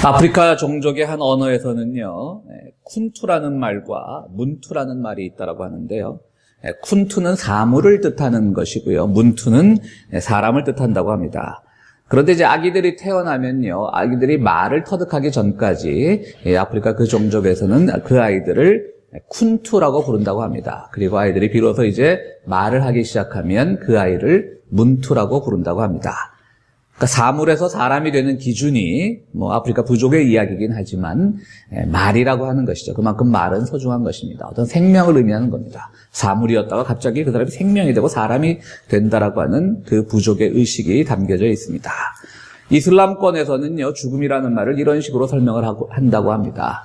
아프리카 종족의 한 언어에서는요, 쿤투라는 말과 문투라는 말이 있다고 하는데요. 쿤투는 사물을 뜻하는 것이고요. 문투는 사람을 뜻한다고 합니다. 그런데 이제 아기들이 태어나면요, 아기들이 말을 터득하기 전까지 아프리카 그 종족에서는 그 아이들을 쿤투라고 부른다고 합니다. 그리고 아이들이 비로소 이제 말을 하기 시작하면 그 아이를 문투라고 부른다고 합니다. 그러니까 사물에서 사람이 되는 기준이 아프리카 부족의 이야기이긴 하지만 말이라고 하는 것이죠. 그만큼 말은 소중한 것입니다. 어떤 생명을 의미하는 겁니다. 사물이었다가 갑자기 그 사람이 생명이 되고 사람이 된다라고 하는 그 부족의 의식이 담겨져 있습니다. 이슬람권에서는요, 죽음이라는 말을 이런 식으로 설명을 한다고 합니다.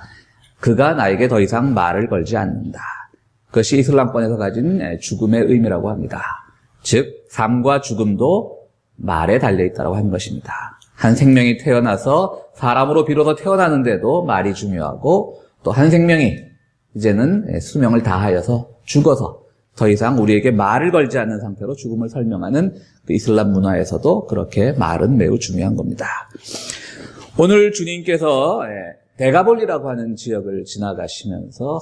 그가 나에게 더 이상 말을 걸지 않는다. 그것이 이슬람권에서 가진 죽음의 의미라고 합니다. 즉, 삶과 죽음도 말에 달려있다고 하는 것입니다. 한 생명이 태어나서 사람으로 비로소 태어나는데도 말이 중요하고, 또 한 생명이 이제는 수명을 다하여서 죽어서 더 이상 우리에게 말을 걸지 않는 상태로 죽음을 설명하는 그 이슬람 문화에서도 그렇게 말은 매우 중요한 겁니다. 오늘 주님께서 데가볼리라고 하는 지역을 지나가시면서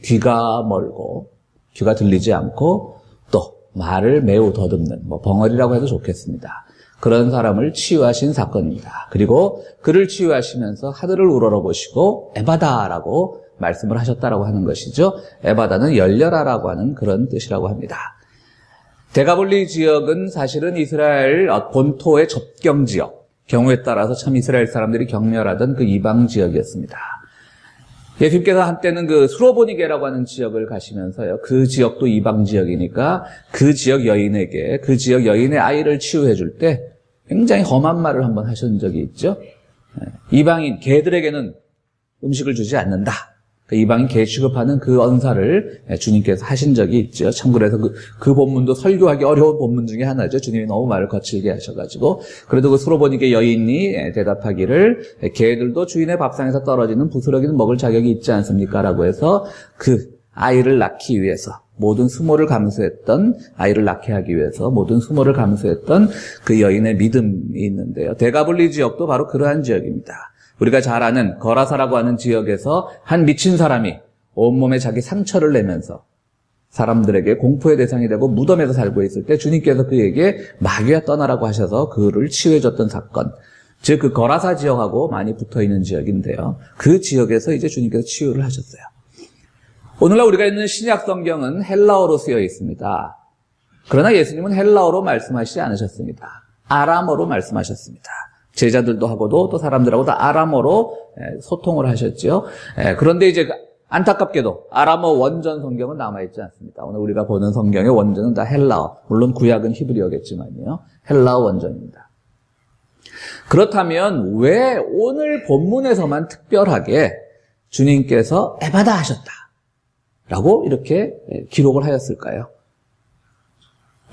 귀가 멀고 귀가 들리지 않고 또 말을 매우 더듬는, 벙어리라고 해도 좋겠습니다. 그런 사람을 치유하신 사건입니다. 그리고 그를 치유하시면서 하늘을 우러러보시고 에바다라고 말씀을 하셨다라고 하는 것이죠. 에바다는 열려라라고 하는 그런 뜻이라고 합니다. 데가볼리 지역은 사실은 이스라엘 본토의 접경 지역, 경우에 따라서 참 이스라엘 사람들이 경멸하던 그 이방 지역이었습니다. 예수님께서 한때는 그 수로보니게라고 하는 지역을 가시면서요, 그 지역도 이방 지역이니까 그 지역 여인에게, 그 지역 여인의 아이를 치유해 줄 때 굉장히 험한 말을 한번 하신 적이 있죠. 이방인 개들에게는 음식을 주지 않는다. 이방인 개 취급하는 그 언사를 주님께서 하신 적이 있죠. 참고로 해서 그 본문도 설교하기 어려운 본문 중에 하나죠. 주님이 너무 말을 거칠게 하셔가지고. 그래도 그 수로보니게 여인이 대답하기를 개들도 주인의 밥상에서 떨어지는 부스러기는 먹을 자격이 있지 않습니까? 라고 해서 그 아이를 낳기 위해서 모든 수모를 감수했던, 아이를 낳게 하기 위해서 모든 수모를 감수했던 그 여인의 믿음이 있는데요. 데가볼리 지역도 바로 그러한 지역입니다. 우리가 잘 아는 거라사라고 하는 지역에서 한 미친 사람이 온몸에 자기 상처를 내면서 사람들에게 공포의 대상이 되고 무덤에서 살고 있을 때 주님께서 그에게 마귀야 떠나라고 하셔서 그를 치유해줬던 사건. 즉, 그 거라사 지역하고 많이 붙어 있는 지역인데요. 그 지역에서 이제 주님께서 치유를 하셨어요. 오늘날 우리가 있는 신약 성경은 헬라어로 쓰여 있습니다. 그러나 예수님은 헬라어로 말씀하시지 않으셨습니다. 아람어로 말씀하셨습니다. 제자들도 하고도 또 사람들하고도 아람어로 소통을 하셨죠. 그런데 이제 안타깝게도 아람어 원전 성경은 남아있지 않습니다. 오늘 우리가 보는 성경의 원전은 다 헬라어, 물론 구약은 히브리어겠지만요, 헬라어 원전입니다. 그렇다면 왜 오늘 본문에서만 특별하게 주님께서 에바다 하셨다라고 이렇게 기록을 하였을까요?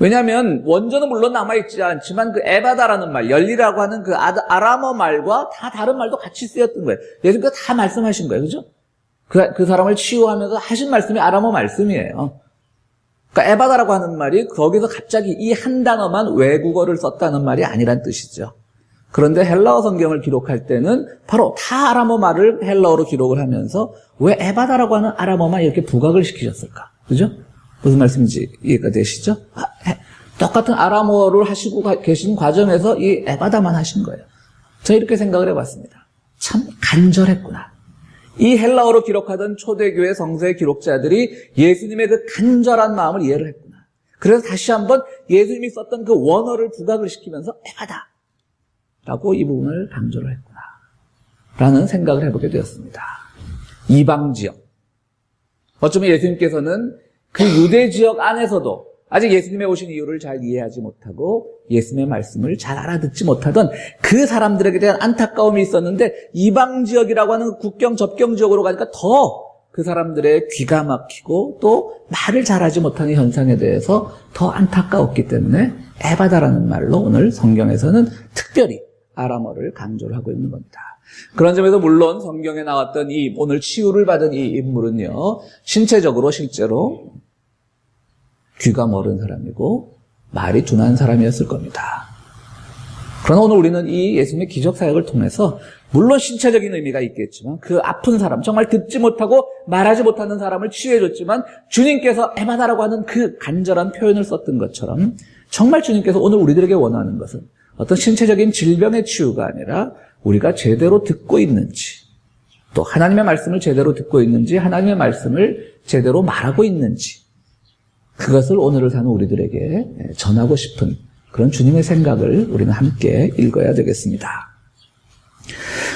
왜냐하면 원전은 물론 남아있지 않지만 그 에바다라는 말, 열리라고 하는 그 아람어 말과 다 다른 말도 같이 쓰였던 거예요. 예수님께서 다 말씀하신 거예요. 그죠? 그 사람을 치유하면서 하신 말씀이 아람어 말씀이에요. 그러니까 에바다라고 하는 말이 거기서 갑자기 이 한 단어만 외국어를 썼다는 말이 아니란 뜻이죠. 그런데 헬라어 성경을 기록할 때는 바로 다 아람어 말을 헬라어로 기록을 하면서 왜 에바다라고 하는 아람어만 이렇게 부각을 시키셨을까? 그죠? 무슨 말씀인지 이해가 되시죠? 똑같은 아람어를 하시고 계신 과정에서 이 에바다만 하신 거예요. 저 이렇게 생각을 해봤습니다. 참 간절했구나. 이 헬라어로 기록하던 초대교회 성서의 기록자들이 예수님의 그 간절한 마음을 이해를 했구나. 그래서 다시 한번 예수님이 썼던 그 원어를 부각을 시키면서 에바다라고 이 부분을 강조를 했구나 라는 생각을 해보게 되었습니다. 이방 지역. 어쩌면 예수님께서는 그 유대 지역 안에서도 아직 예수님의 오신 이유를 잘 이해하지 못하고 예수님의 말씀을 잘 알아듣지 못하던 그 사람들에게 대한 안타까움이 있었는데, 이방 지역이라고 하는 국경 접경 지역으로 가니까 더 그 사람들의 귀가 막히고 또 말을 잘하지 못하는 현상에 대해서 더 안타까웠기 때문에 에바다라는 말로 오늘 성경에서는 특별히 아람어를 강조를 하고 있는 겁니다. 그런 점에서 물론 성경에 나왔던 이 오늘 치유를 받은 이 인물은요, 신체적으로 실제로 귀가 멀은 사람이고 말이 둔한 사람이었을 겁니다. 그러나 오늘 우리는 이 예수님의 기적 사역을 통해서 물론 신체적인 의미가 있겠지만 그 아픈 사람, 정말 듣지 못하고 말하지 못하는 사람을 치유해줬지만 주님께서 에바다라고 하는 그 간절한 표현을 썼던 것처럼 정말 주님께서 오늘 우리들에게 원하는 것은 어떤 신체적인 질병의 치유가 아니라 우리가 제대로 듣고 있는지, 또 하나님의 말씀을 제대로 듣고 있는지, 하나님의 말씀을 제대로 말하고 있는지, 그것을 오늘을 사는 우리들에게 전하고 싶은 그런 주님의 생각을 우리는 함께 읽어야 되겠습니다.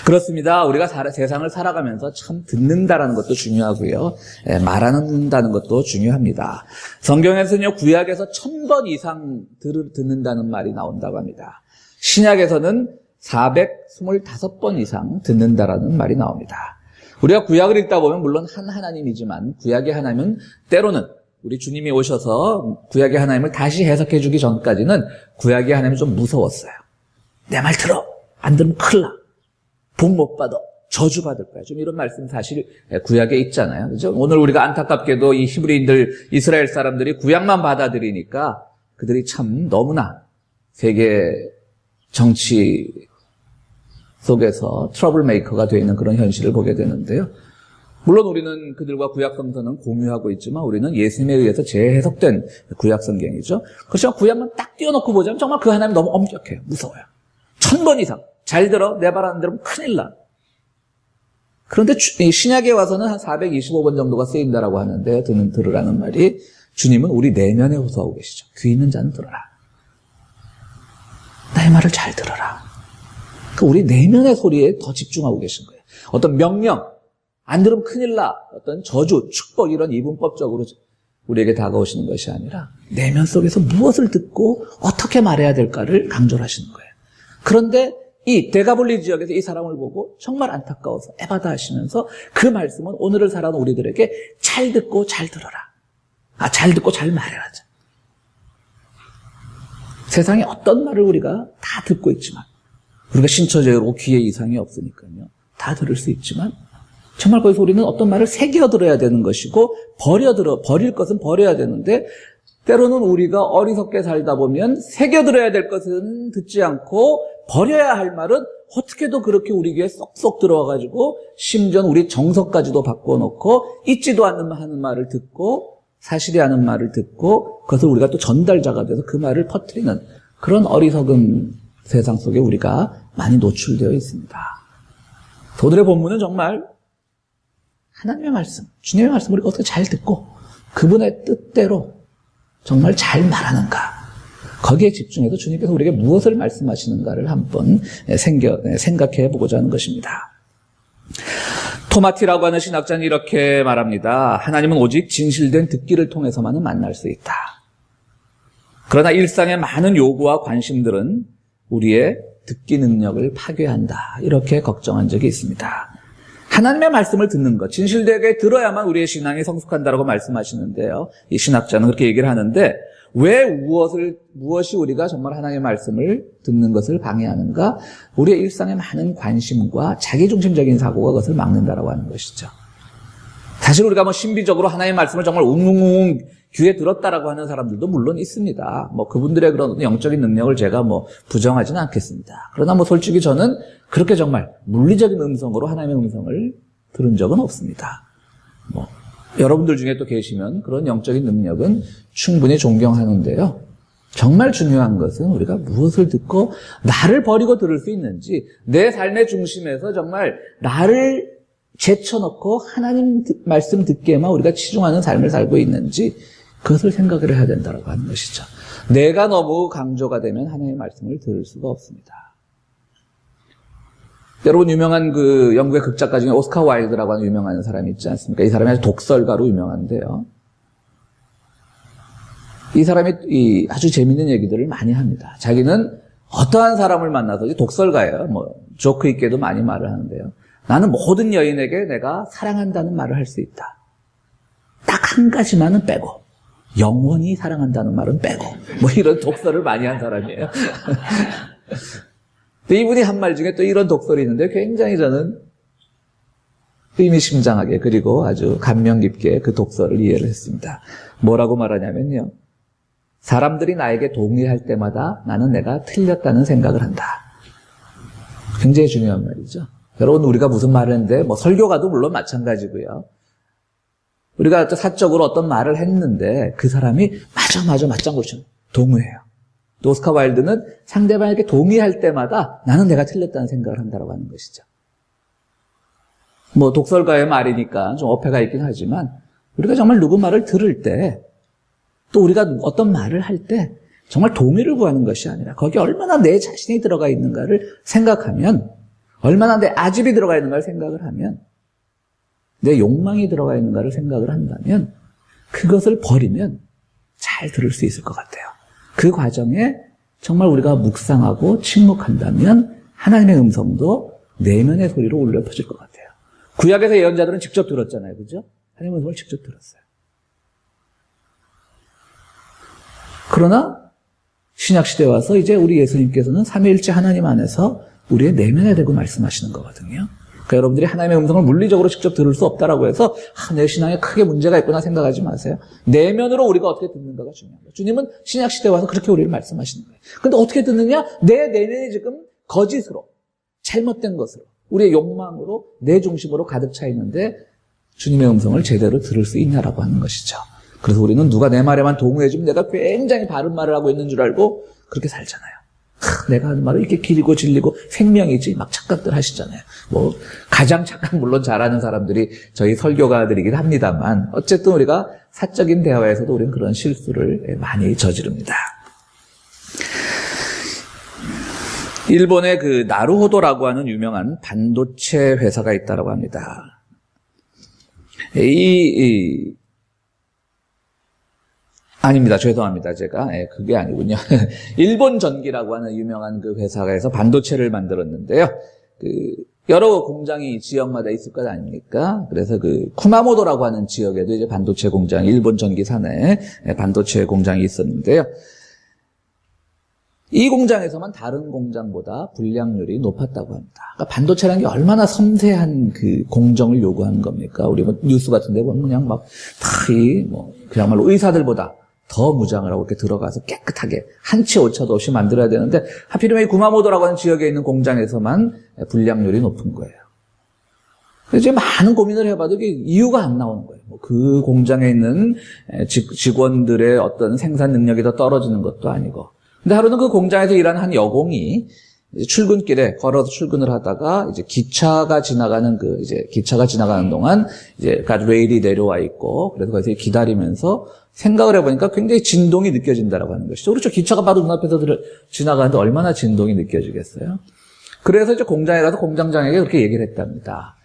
그렇습니다. 우리가 세상을 살아가면서 참 듣는다라는 것도 중요하고요. 말한다는 것도 중요합니다. 성경에서는요, 구약에서 1000번 이상 듣는다는 말이 나온다고 합니다. 신약에서는 425번 이상 듣는다라는 말이 나옵니다. 우리가 구약을 읽다 보면 물론 한 하나님이지만 구약의 하나님은 때로는 우리 주님이 오셔서 구약의 하나님을 다시 해석해 주기 전까지는 구약의 하나님이 좀 무서웠어요. 내 말 들어. 안 들으면 큰일 나. 복 못 받아. 저주받을 거야. 좀 이런 말씀 사실 구약에 있잖아요. 그죠? 오늘 우리가 안타깝게도 이 히브리인들, 이스라엘 사람들이 구약만 받아들이니까 그들이 참 너무나 세계 정치 속에서 트러블 메이커가 되어 있는 그런 현실을 보게 되는데요. 물론 우리는 그들과 구약 성서는 공유하고 있지만 우리는 예수님에 의해서 재해석된 구약 성경이죠. 그렇지만 구약만 딱 띄워놓고 보자면 정말 그 하나님 너무 엄격해요. 무서워요. 1000번 이상. 잘 들어. 내 말 안 들으면 큰일 나. 그런데 신약에 와서는 한 425번 정도가 쓰인다라고 하는데 들으라는 말이 주님은 우리 내면에 호소하고 계시죠. 귀 있는 자는 들어라. 나의 말을 잘 들어라. 우리 내면의 소리에 더 집중하고 계신 거예요. 어떤 명령, 안 들으면 큰일 나. 어떤 저주, 축복 이런 이분법적으로 우리에게 다가오시는 것이 아니라 내면 속에서 무엇을 듣고 어떻게 말해야 될까를 강조를 하시는 거예요. 그런데 이 데가볼리 지역에서 이 사람을 보고 정말 안타까워서 에바다 하시면서 그 말씀은 오늘을 살아가는 우리들에게 잘 듣고 잘 들어라. 잘 듣고 잘 말해라. 세상에 어떤 말을 우리가 다 듣고 있지만 우리가 신처적으로 귀에 이상이 없으니까요. 다 들을 수 있지만 정말 거기서 우리는 어떤 말을 새겨 들어야 되는 것이고 버릴 것은 버려야 되는데 때로는 우리가 어리석게 살다 보면 새겨 들어야 될 것은 듣지 않고 버려야 할 말은 어떻게도 그렇게 우리 귀에 쏙쏙 들어와가지고 심지어 우리 정서까지도 바꿔놓고 있지도 않는 하는 말을 듣고 사실이 않은 말을 듣고 그것을 우리가 또 전달자가 돼서 그 말을 퍼뜨리는 그런 어리석은 세상 속에 우리가 많이 노출되어 있습니다. 오늘의 본문은 정말 하나님의 말씀, 주님의 말씀 우리가 어떻게 잘 듣고 그분의 뜻대로 정말 잘 말하는가 거기에 집중해서 주님께서 우리에게 무엇을 말씀하시는가를 한번 생각해 보고자 하는 것입니다. 토마티라고 하는 신학자는 이렇게 말합니다. 하나님은 오직 진실된 듣기를 통해서만은 만날 수 있다. 그러나 일상의 많은 요구와 관심들은 우리의 듣기 능력을 파괴한다. 이렇게 걱정한 적이 있습니다. 하나님의 말씀을 듣는 것, 진실되게 들어야만 우리의 신앙이 성숙한다라고 말씀하시는데요. 이 신학자는 그렇게 얘기를 하는데 왜 무엇이 우리가 정말 하나님의 말씀을 듣는 것을 방해하는가? 우리의 일상의 많은 관심과 자기중심적인 사고가 그것을 막는다라고 하는 것이죠. 사실 우리가 신비적으로 하나님의 말씀을 정말 웅웅웅 귀에 들었다라고 하는 사람들도 물론 있습니다. 그분들의 그런 영적인 능력을 제가 부정하지는 않겠습니다. 그러나 솔직히 저는 그렇게 정말 물리적인 음성으로 하나님의 음성을 들은 적은 없습니다. 여러분들 중에 또 계시면 그런 영적인 능력은 충분히 존경하는데요. 정말 중요한 것은 우리가 무엇을 듣고 나를 버리고 들을 수 있는지 내 삶의 중심에서 정말 나를 제쳐놓고 하나님 말씀 듣기에만 우리가 치중하는 삶을 살고 있는지 그것을 생각을 해야 된다고 하는 것이죠. 내가 너무 강조가 되면 하나님의 말씀을 들을 수가 없습니다. 여러분 유명한 그 영국의 극작가 중에 오스카 와일드라고 하는 유명한 사람이 있지 않습니까? 이 사람이 아주 독설가로 유명한데요. 이 사람이 아주 재밌는 얘기들을 많이 합니다. 자기는 어떠한 사람을 만나서 독설가예요. 조크 있게도 많이 말을 하는데요. 나는 모든 여인에게 내가 사랑한다는 말을 할 수 있다. 딱 한 가지만은 빼고 영원히 사랑한다는 말은 빼고 이런 독설을 많이 한 사람이에요. 이분이 한 말 중에 또 이런 독설이 있는데 굉장히 저는 의미심장하게 그리고 아주 감명 깊게 그 독설을 이해를 했습니다. 뭐라고 말하냐면요. 사람들이 나에게 동의할 때마다 나는 내가 틀렸다는 생각을 한다. 굉장히 중요한 말이죠. 여러분, 우리가 무슨 말을 했는데, 설교가도 물론 마찬가지고요. 우리가 사적으로 어떤 말을 했는데 그 사람이 맞아 맞장구쳐 동의해요. 또 오스카 와일드는 상대방에게 동의할 때마다 나는 내가 틀렸다는 생각을 한다고 하는 것이죠. 독설가의 말이니까 좀 어폐가 있긴 하지만 우리가 정말 누구 말을 들을 때 또 우리가 어떤 말을 할 때 정말 동의를 구하는 것이 아니라 거기에 얼마나 내 자신이 들어가 있는가를 생각하면, 얼마나 내 아집이 들어가 있는가를 생각을 하면, 내 욕망이 들어가 있는가를 생각을 한다면 그것을 버리면 잘 들을 수 있을 것 같아요. 그 과정에 정말 우리가 묵상하고 침묵한다면 하나님의 음성도 내면의 소리로 울려 퍼질 것 같아요. 구약에서 예언자들은 직접 들었잖아요. 그죠? 하나님의 음성을 직접 들었어요. 그러나 신약시대에 와서 이제 우리 예수님께서는 삼위일체 하나님 안에서 우리의 내면에 대고 말씀하시는 거거든요. 그러니까 여러분들이 하나님의 음성을 물리적으로 직접 들을 수 없다라고 해서 내 신앙에 크게 문제가 있구나 생각하지 마세요. 내면으로 우리가 어떻게 듣는가가 중요한 거예요. 주님은 신약시대에 와서 그렇게 우리를 말씀하시는 거예요. 그런데 어떻게 듣느냐? 내 내면이 지금 거짓으로, 잘못된 것으로, 우리의 욕망으로, 내 중심으로 가득 차 있는데 주님의 음성을 제대로 들을 수 있냐라고 하는 것이죠. 그래서 우리는 누가 내 말에만 동의해주면 내가 굉장히 바른 말을 하고 있는 줄 알고 그렇게 살잖아요. 내가 하는 말은 이렇게 길고 진리고 생명이지 막 착각들 하시잖아요. 가장 착각 물론 잘하는 사람들이 저희 설교가들이긴 합니다만 어쨌든 우리가 사적인 대화에서도 우리는 그런 실수를 많이 저지릅니다. 일본의 그 나루호도라고 하는 유명한 반도체 회사가 있다고 합니다. 아닙니다. 죄송합니다. 제가. 그게 아니군요. 일본 전기라고 하는 유명한 그 회사에서 반도체를 만들었는데요. 여러 공장이 지역마다 있을 것 아닙니까? 그래서 쿠마모도라고 하는 지역에도 이제 반도체 공장, 일본 전기 산하에 반도체 공장이 있었는데요. 이 공장에서만 다른 공장보다 불량률이 높았다고 합니다. 그러니까 반도체라는 게 얼마나 섬세한 그 공정을 요구하는 겁니까? 우리 뉴스 같은 데 보면 그냥 그야말로 의사들보다 더 무장을 하고 이렇게 들어가서 깨끗하게 한치 오차도 없이 만들어야 되는데 하필이면 이 구마모도라고 하는 지역에 있는 공장에서만 불량률이 높은 거예요. 그래서 많은 고민을 해봐도 이유가 안 나오는 거예요. 그 공장에 있는 직원들의 어떤 생산 능력이 더 떨어지는 것도 아니고. 근데 하루는 그 공장에서 일하는 한 여공이 출근길에 걸어서 출근을 하다가 이제 기차가 지나가는 동안 이제 가드레일이 내려와 있고 그래서 거기서 기다리면서 생각을 해보니까 굉장히 진동이 느껴진다라고 하는 것이죠. 그렇죠. 기차가 바로 눈앞에서 지나가는데 얼마나 진동이 느껴지겠어요? 그래서 이제 공장에 가서 공장장에게 그렇게 얘기를 했답니다.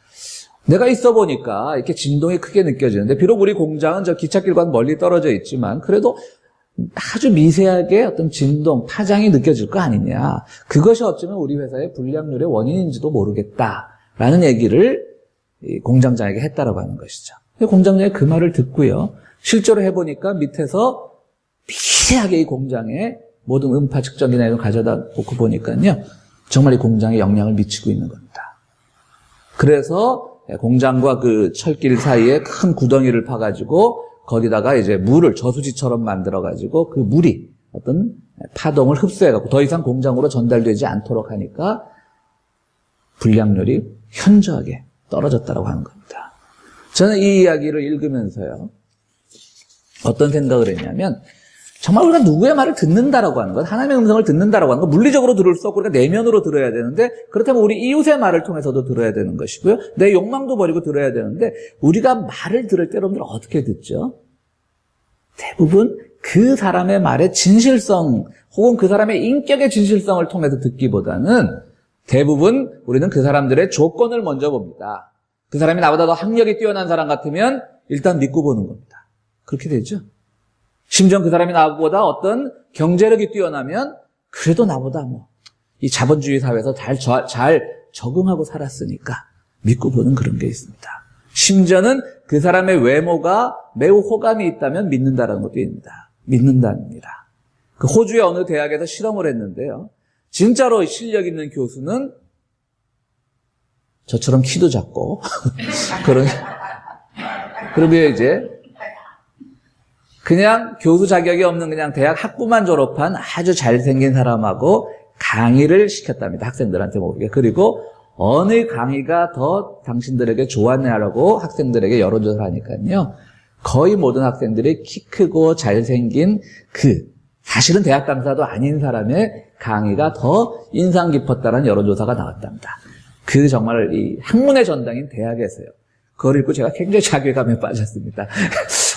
내가 있어 보니까 이렇게 진동이 크게 느껴지는데 비록 우리 공장은 저 기찻길과는 멀리 떨어져 있지만 그래도 아주 미세하게 어떤 진동, 파장이 느껴질 거 아니냐. 그것이 어쩌면 우리 회사의 불량률의 원인인지도 모르겠다라는 얘기를 공장장에게 했다라고 하는 것이죠. 공장장이 그 말을 듣고요. 실제로 해보니까 밑에서 미세하게 이 공장에 모든 음파 측정기나 이런 거 가져다 놓고 보니까요. 정말 이 공장에 영향을 미치고 있는 겁니다. 그래서 공장과 그 철길 사이에 큰 구덩이를 파가지고 거기다가 이제 물을 저수지처럼 만들어가지고 그 물이 어떤 파동을 흡수해갖고 더 이상 공장으로 전달되지 않도록 하니까 불량률이 현저하게 떨어졌다고 하는 겁니다. 저는 이 이야기를 읽으면서요. 어떤 생각을 했냐면 정말 우리가 누구의 말을 듣는다라고 하는 것, 하나님의 음성을 듣는다라고 하는 것, 물리적으로 들을 수 없고 우리가 내면으로 들어야 되는데 그렇다면 우리 이웃의 말을 통해서도 들어야 되는 것이고요. 내 욕망도 버리고 들어야 되는데 우리가 말을 들을 때 여러분들 어떻게 듣죠? 대부분 그 사람의 말의 진실성 혹은 그 사람의 인격의 진실성을 통해서 듣기보다는 대부분 우리는 그 사람들의 조건을 먼저 봅니다. 그 사람이 나보다 더 학력이 뛰어난 사람 같으면 일단 믿고 보는 겁니다. 그렇게 되죠? 심지어 그 사람이 나보다 어떤 경제력이 뛰어나면 그래도 나보다 이 자본주의 사회에서 잘 적응하고 살았으니까 믿고 보는 그런 게 있습니다. 심지어는 그 사람의 외모가 매우 호감이 있다면 믿는다라는 것도 있습니다. 믿는답니다. 그 호주의 어느 대학에서 실험을 했는데요. 진짜로 실력 있는 교수는 저처럼 키도 작고 그러면 이제 그냥 교수 자격이 없는 그냥 대학 학부만 졸업한 아주 잘생긴 사람하고 강의를 시켰답니다. 학생들한테 모르게. 그리고 어느 강의가 더 당신들에게 좋았냐라고 학생들에게 여론조사를 하니까요. 거의 모든 학생들이 키 크고 잘생긴 사실은 대학 강사도 아닌 사람의 강의가 더 인상 깊었다는 여론조사가 나왔답니다. 정말 이 학문의 전당인 대학에서요. 그걸 읽고 제가 굉장히 자괴감에 빠졌습니다.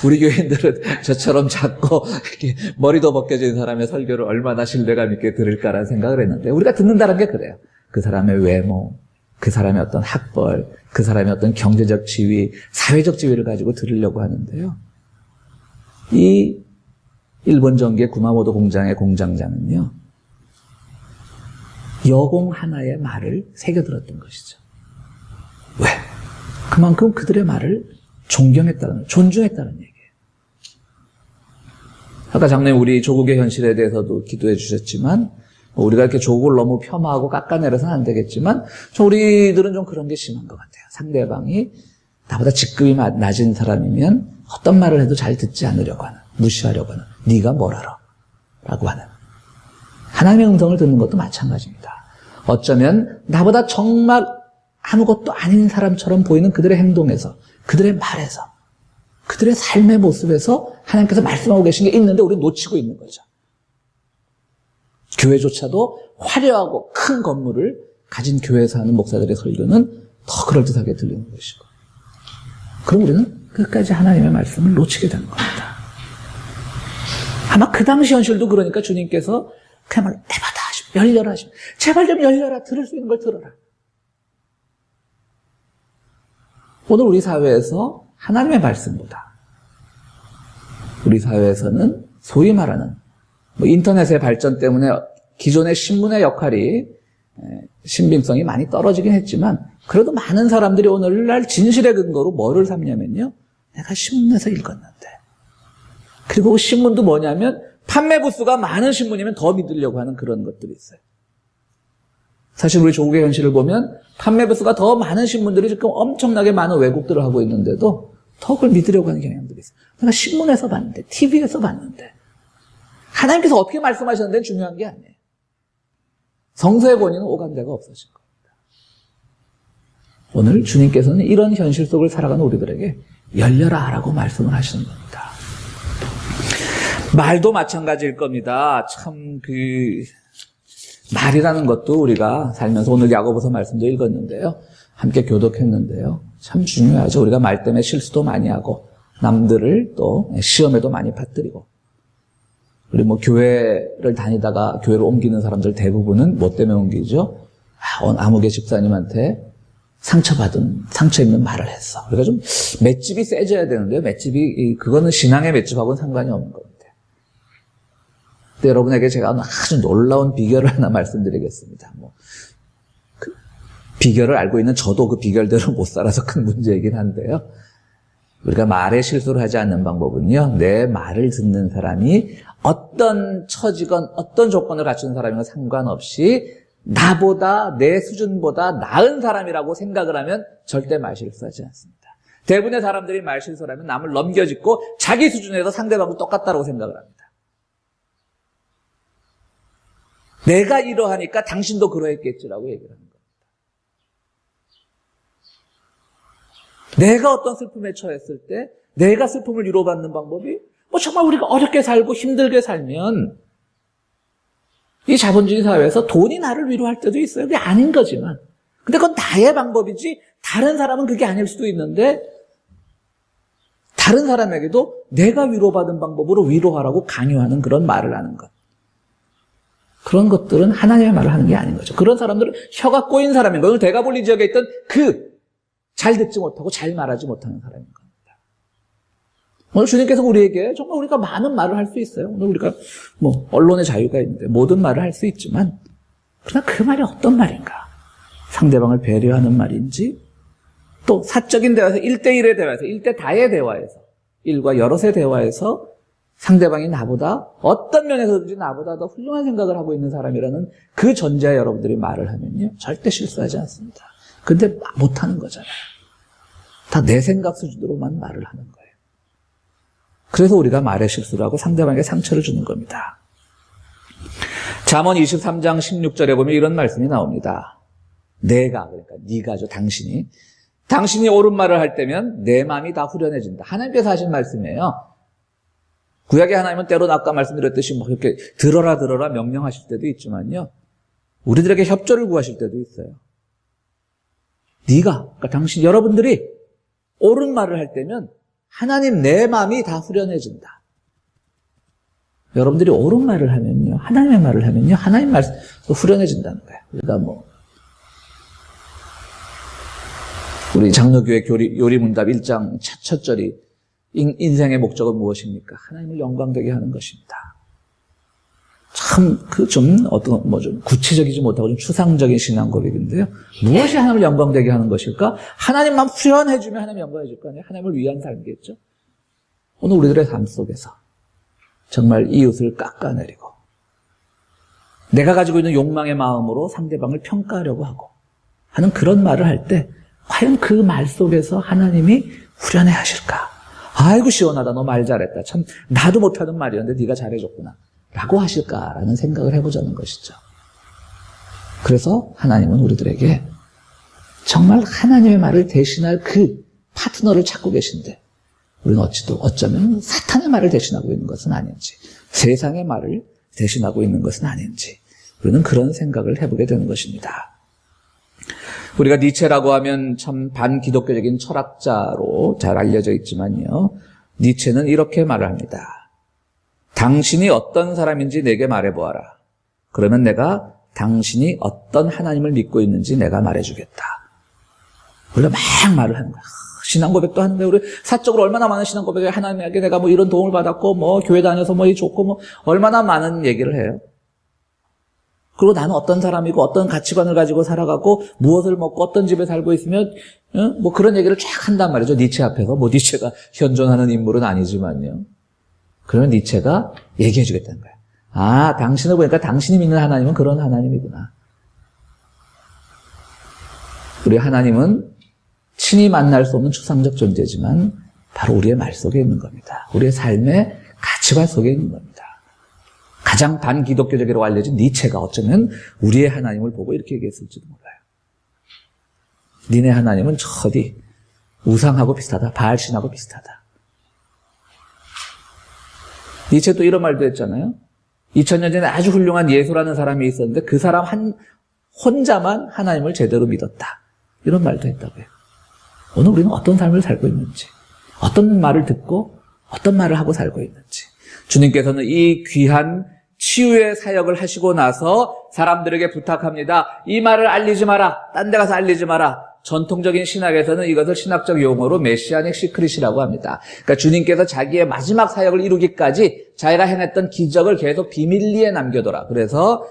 우리 교인들은 저처럼 작고 이렇게 머리도 벗겨진 사람의 설교를 얼마나 신뢰감 있게 들을까라는 생각을 했는데 우리가 듣는다는 게 그래요. 그 사람의 외모, 그 사람의 어떤 학벌, 그 사람의 어떤 경제적 지위, 사회적 지위를 가지고 들으려고 하는데요. 이 일본 전기의 구마모토 공장의 공장장은요. 여공 하나의 말을 새겨들었던 것이죠. 왜? 그만큼 그들의 말을 존중했다는 얘기예요. 아까 장로님 우리 조국의 현실에 대해서도 기도해 주셨지만 우리가 이렇게 조국을 너무 폄하하고 깎아내려서는 안 되겠지만 우리들은 좀 그런 게 심한 것 같아요. 상대방이 나보다 직급이 낮은 사람이면 어떤 말을 해도 잘 듣지 않으려고 하는, 무시하려고 하는, 네가 뭘 알아? 라고 하는. 하나님의 음성을 듣는 것도 마찬가지입니다. 어쩌면 나보다 정말 아무것도 아닌 사람처럼 보이는 그들의 행동에서, 그들의 말에서, 그들의 삶의 모습에서 하나님께서 말씀하고 계신 게 있는데 우리는 놓치고 있는 거죠. 교회조차도 화려하고 큰 건물을 가진 교회에서 하는 목사들의 설교는 더 그럴듯하게 들리는 것이고, 그럼 우리는 끝까지 하나님의 말씀을 놓치게 되는 겁니다. 아마 그 당시 현실도 그러니까 주님께서 그야말로 내받아 하시고 열려라 하시고 제발 좀 열려라, 들을 수 있는 걸 들어라. 오늘 우리 사회에서 하나님의 말씀보다 우리 사회에서는 소위 말하는 인터넷의 발전 때문에 기존의 신문의 역할이 신빙성이 많이 떨어지긴 했지만 그래도 많은 사람들이 오늘날 진실의 근거로 뭐를 삼냐면요. 내가 신문에서 읽었는데. 그리고 그 신문도 뭐냐면 판매 부수가 많은 신문이면 더 믿으려고 하는 그런 것들이 있어요. 사실 우리 조국의 현실을 보면 판매 부수가 더 많은 신문들이 지금 엄청나게 많은 왜곡들을 하고 있는데도 더 그걸 믿으려고 하는 경향들이 있어요. 내가 신문에서 봤는데, TV에서 봤는데 하나님께서 어떻게 말씀하셨는데 중요한 게 아니에요. 성서의 권위는 오간데가 없어진 겁니다. 오늘 주님께서는 이런 현실 속을 살아가는 우리들에게 열려라 라고 말씀을 하시는 겁니다. 말도 마찬가지일 겁니다. 참 말이라는 것도 우리가 살면서 오늘 야고보서 말씀도 읽었는데요. 함께 교독했는데요. 참 중요하죠. 우리가 말 때문에 실수도 많이 하고 남들을 또 시험에도 많이 빠뜨리고 우리 교회를 다니다가 교회를 옮기는 사람들 대부분은 뭐 때문에 옮기죠? 아무개 집사님한테 상처 입는 말을 했어. 우리가 좀 맷집이 세져야 되는데요. 그거는 신앙의 맷집하고는 상관이 없는 겁니다. 근데 여러분에게 제가 아주 놀라운 비결을 하나 말씀드리겠습니다. 비결을 알고 있는 저도 그 비결대로 못 살아서 큰 문제이긴 한데요. 우리가 말에 실수를 하지 않는 방법은요. 내 말을 듣는 사람이 어떤 처지건 어떤 조건을 갖춘 사람이건 상관없이 나보다 내 수준보다 나은 사람이라고 생각을 하면 절대 말 실수하지 않습니다. 대부분의 사람들이 말 실수를 하면 남을 넘겨짚고 자기 수준에서 상대방도 똑같다고 생각을 합니다. 내가 이러하니까 당신도 그러했겠지라고 얘기를 하는 겁니다. 내가 어떤 슬픔에 처했을 때 내가 슬픔을 위로받는 방법이 정말 우리가 어렵게 살고 힘들게 살면 이 자본주의 사회에서 돈이 나를 위로할 때도 있어요. 그게 아닌 거지만. 근데 그건 나의 방법이지 다른 사람은 그게 아닐 수도 있는데 다른 사람에게도 내가 위로받은 방법으로 위로하라고 강요하는 그런 말을 하는 것. 그런 것들은 하나님의 말을 하는 게 아닌 거죠. 그런 사람들은 혀가 꼬인 사람인 거예요. 오늘 대가볼리 지역에 있던 잘 듣지 못하고 잘 말하지 못하는 사람인 겁니다. 오늘 주님께서 우리에게 정말 우리가 많은 말을 할 수 있어요. 오늘 우리가 언론의 자유가 있는데 모든 말을 할 수 있지만 그러나 그 말이 어떤 말인가? 상대방을 배려하는 말인지 또 사적인 대화에서 1대1의 대화에서 1대 다의 대화에서 일과 여럿의 대화에서 상대방이 나보다 어떤 면에서든지 나보다 더 훌륭한 생각을 하고 있는 사람이라는 그 전제에 여러분들이 말을 하면요. 절대 실수하지 않습니다. 근데 못하는 거잖아요. 다 내 생각 수준으로만 말을 하는 거예요. 그래서 우리가 말의 실수를 하고 상대방에게 상처를 주는 겁니다. 잠언 23장 16절에 보면 이런 말씀이 나옵니다. 내가, 그러니까 네가죠, 당신이 옳은 말을 할 때면 내 마음이 다 후련해진다. 하나님께서 하신 말씀이에요. 구약의 하나님은 때로는 아까 말씀드렸듯이 뭐 이렇게 들어라 명령하실 때도 있지만요, 우리들에게 협조를 구하실 때도 있어요. 네가, 그러니까 여러분들이 옳은 말을 할 때면 하나님 내 마음이 다 후련해진다. 여러분들이 옳은 말을 하면요, 하나님의 말을 하면요, 하나님 말씀 후련해진다는 거예요. 그러니까 우리 장로교회 요리문답 1장 첫 절이 인생의 목적은 무엇입니까? 하나님을 영광되게 하는 것입니다. 참 좀 구체적이지 못하고 좀 추상적인 신앙 고백인데요. 무엇이 하나님을 영광되게 하는 것일까? 하나님만 후련해주면 하나님 영광해질 거 아니에요? 하나님을 위한 삶이겠죠? 오늘 우리들의 삶 속에서 정말 이웃을 깎아내리고 내가 가지고 있는 욕망의 마음으로 상대방을 평가하려고 하고 하는 그런 말을 할 때 과연 그 말 속에서 하나님이 후련해 하실까? 아이고 시원하다, 너 말 잘했다, 참 나도 못하는 말이었는데 네가 잘해줬구나 라고 하실까라는 생각을 해보자는 것이죠. 그래서 하나님은 우리들에게 정말 하나님의 말을 대신할 그 파트너를 찾고 계신데 우리는 어쩌면 사탄의 말을 대신하고 있는 것은 아닌지, 세상의 말을 대신하고 있는 것은 아닌지, 우리는 그런 생각을 해보게 되는 것입니다. 우리가 니체라고 하면 참 반기독교적인 철학자로 잘 알려져 있지만요, 니체는 이렇게 말을 합니다. 당신이 어떤 사람인지 내게 말해보아라. 그러면 내가 당신이 어떤 하나님을 믿고 있는지 내가 말해주겠다. 원래 막 말을 하는 거야. 신앙 고백도 하는데, 우리 사적으로 얼마나 많은 신앙 고백을, 하나님에게 내가 이런 도움을 받았고, 교회 다녀서 좋고, 얼마나 많은 얘기를 해요. 그리고 나는 어떤 사람이고, 어떤 가치관을 가지고 살아가고, 무엇을 먹고, 어떤 집에 살고 있으면, 그런 얘기를 쫙 한단 말이죠. 니체 앞에서. 니체가 현존하는 인물은 아니지만요. 그러면 니체가 얘기해 주겠다는 거야. 아, 당신을 보니까 당신이 믿는 하나님은 그런 하나님이구나. 우리 하나님은 친히 만날 수 없는 추상적 존재지만 바로 우리의 말 속에 있는 겁니다. 우리의 삶의 가치관 속에 있는 겁니다. 가장 반기독교적이라고 알려진 니체가 어쩌면 우리의 하나님을 보고 이렇게 얘기했을지도 몰라요. 니네 하나님은 저디 우상하고 비슷하다. 바알신하고 비슷하다. 니체도 이런 말도 했잖아요. 2000년 전에 아주 훌륭한 예수라는 사람이 있었는데 그 사람 혼자만 하나님을 제대로 믿었다. 이런 말도 했다고요. 오늘 우리는 어떤 삶을 살고 있는지, 어떤 말을 듣고 어떤 말을 하고 살고 있는지, 주님께서는 이 귀한 치유의 사역을 하시고 나서 사람들에게 부탁합니다. 이 말을 알리지 마라. 딴 데 가서 알리지 마라. 전통적인 신학에서는 이것을 신학적 용어로 메시아닉 시크릿이라고 합니다. 그러니까 주님께서 자기의 마지막 사역을 이루기까지 자기가 해냈던 기적을 계속 비밀리에 남겨둬라. 그래서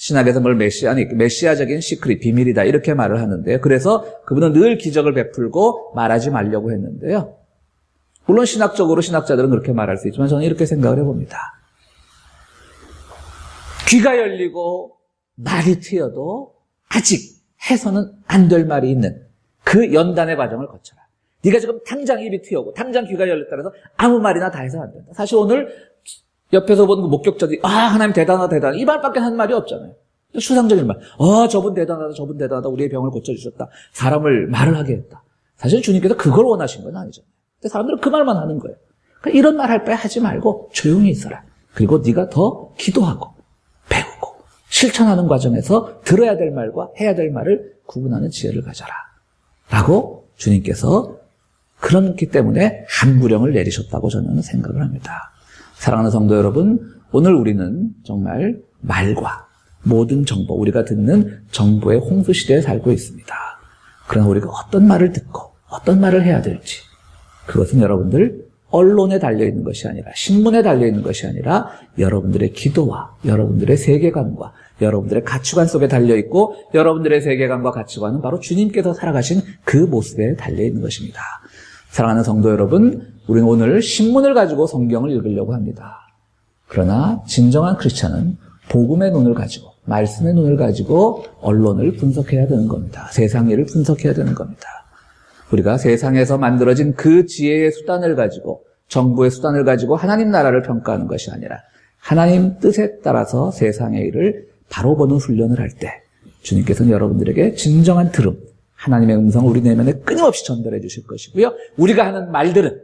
신학에서 메시아적인 시크릿, 비밀이다 이렇게 말을 하는데요. 그래서 그분은 늘 기적을 베풀고 말하지 말려고 했는데요. 물론 신학적으로 신학자들은 그렇게 말할 수 있지만 저는 이렇게 생각을 해봅니다. 귀가 열리고 말이 트여도 아직 해서는 안 될 말이 있는 그 연단의 과정을 거쳐라. 네가 지금 당장 입이 트여오고 당장 귀가 열렸다 해서 아무 말이나 다 해서는 안 된다. 사실 오늘 옆에서 본 그 목격자들이 하나님 대단하다 이 말밖에 한 말이 없잖아요. 추상적인 말. 저분 대단하다 우리의 병을 고쳐주셨다. 사람을 말을 하게 했다. 사실 주님께서 그걸 원하신 건 아니잖아요. 근데 사람들은 그 말만 하는 거예요. 그러니까 이런 말 할 바에 하지 말고 조용히 있어라. 그리고 네가 더 기도하고 배우고 실천하는 과정에서 들어야 될 말과 해야 될 말을 구분하는 지혜를 가져라. 라고 주님께서 그렇기 때문에 한구령을 내리셨다고 저는 생각을 합니다. 사랑하는 성도 여러분, 오늘 우리는 정말 말과 모든 정보, 우리가 듣는 정보의 홍수시대에 살고 있습니다. 그러나 우리가 어떤 말을 듣고 어떤 말을 해야 될지, 그것은 여러분들 언론에 달려있는 것이 아니라, 신문에 달려있는 것이 아니라 여러분들의 기도와 여러분들의 세계관과 여러분들의 가치관 속에 달려있고, 여러분들의 세계관과 가치관은 바로 주님께서 살아가신 그 모습에 달려있는 것입니다. 사랑하는 성도 여러분, 우리는 오늘 신문을 가지고 성경을 읽으려고 합니다. 그러나 진정한 크리스찬은 복음의 눈을 가지고, 말씀의 눈을 가지고 언론을 분석해야 되는 겁니다. 세상 일을 분석해야 되는 겁니다. 우리가 세상에서 만들어진 그 지혜의 수단을 가지고 정부의 수단을 가지고 하나님 나라를 평가하는 것이 아니라 하나님 뜻에 따라서 세상의 일을 바로 보는 훈련을 할 때 주님께서는 여러분들에게 진정한 들음, 하나님의 음성을 우리 내면에 끊임없이 전달해 주실 것이고요. 우리가 하는 말들은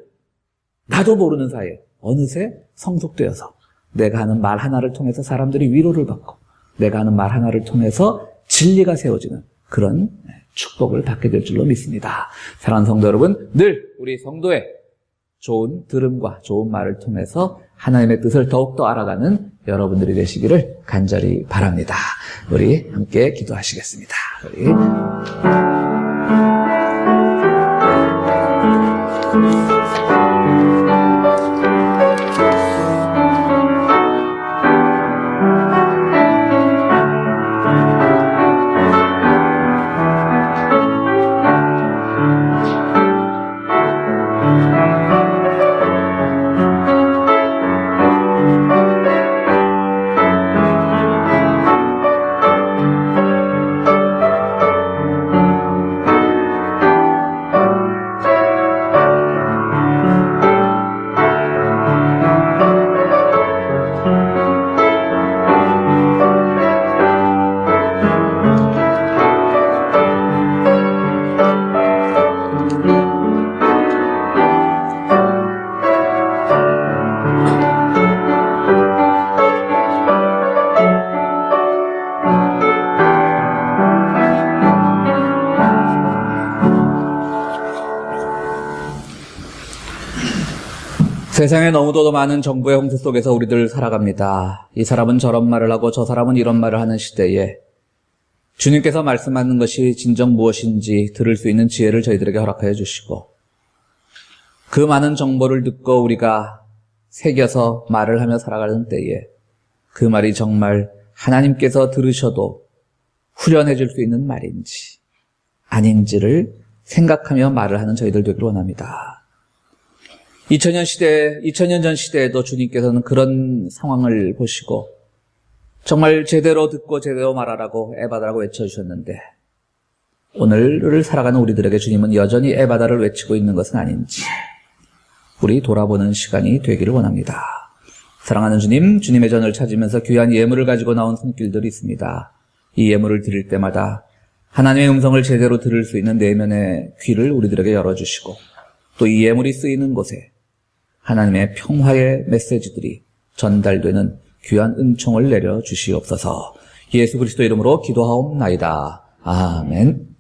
나도 모르는 사이에 어느새 성숙되어서 내가 하는 말 하나를 통해서 사람들이 위로를 받고 내가 하는 말 하나를 통해서 진리가 세워지는 그런 축복을 받게 될 줄로 믿습니다. 사랑하는 성도 여러분, 늘 우리 성도의 좋은 들음과 좋은 말을 통해서 하나님의 뜻을 더욱더 알아가는 여러분들이 되시기를 간절히 바랍니다. 우리 함께 기도하시겠습니다. 세상에 너무도 많은 정보의 홍수 속에서 우리들 살아갑니다. 이 사람은 저런 말을 하고 저 사람은 이런 말을 하는 시대에 주님께서 말씀하는 것이 진정 무엇인지 들을 수 있는 지혜를 저희들에게 허락하여 주시고 그 많은 정보를 듣고 우리가 새겨서 말을 하며 살아가는 때에 그 말이 정말 하나님께서 들으셔도 후련해 줄 수 있는 말인지 아닌지를 생각하며 말을 하는 저희들 되기를 원합니다. 2000년 전 시대에도 주님께서는 그런 상황을 보시고 정말 제대로 듣고 제대로 말하라고 에바다라고 외쳐주셨는데 오늘을 살아가는 우리들에게 주님은 여전히 에바다를 외치고 있는 것은 아닌지 우리 돌아보는 시간이 되기를 원합니다. 사랑하는 주님, 주님의 전을 찾으면서 귀한 예물을 가지고 나온 손길들이 있습니다. 이 예물을 드릴 때마다 하나님의 음성을 제대로 들을 수 있는 내면의 귀를 우리들에게 열어주시고 또 이 예물이 쓰이는 곳에 하나님의 평화의 메시지들이 전달되는 귀한 은총을 내려 주시옵소서. 예수 그리스도 이름으로 기도하옵나이다. 아멘.